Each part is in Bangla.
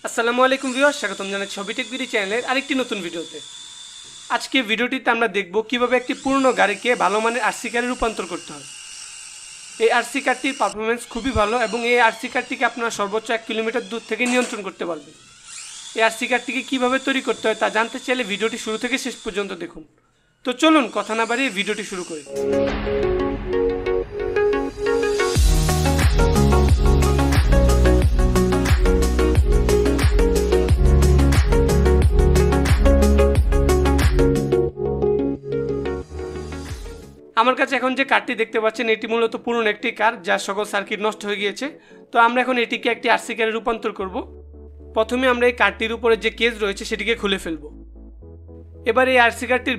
আসসালামু আলাইকুম ভিউয়ার্স, স্বাগতম জানাচ্ছি হবি টেক বিডি চ্যানেলের আরেকটি নতুন ভিডিওতে। আজকে ভিডিওটিতে আমরা দেখব কিভাবে একটি পুরনো গাড়িকে ভালো মানের আরসি কারে রূপান্তর করতে হয়। এই আরসি কারটির পারফরমেন্স খুবই ভালো এবং এই আরসি কারটিকে আপনারা সর্বোচ্চ 1 কিলোমিটার দূর থেকে নিয়ন্ত্রণ করতে পারবেন। এই আরসি কারটিকে কীভাবে তৈরি করতে হয় তা জানতে চাইলে ভিডিওটি শুরু থেকে শেষ পর্যন্ত দেখুন। তো চলুন কথা না বাড়িয়ে ভিডিওটি শুরু করি। আমার কাছে এখন যে কারটি দেখতে পাচ্ছেন এটি মূলত পুরনো একটি কার, যার সকল সার্কিট নষ্ট হয়ে গিয়েছে। তো আমরা এখন এটিকে একটি আরসি কারে রূপান্তর করব। প্রথমে আমরা এই কারটির উপরে যে কেজ রয়েছে সেটিকে খুলে ফেলব। এবার এই আরসি কারটির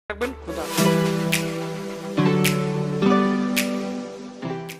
থাকবেন।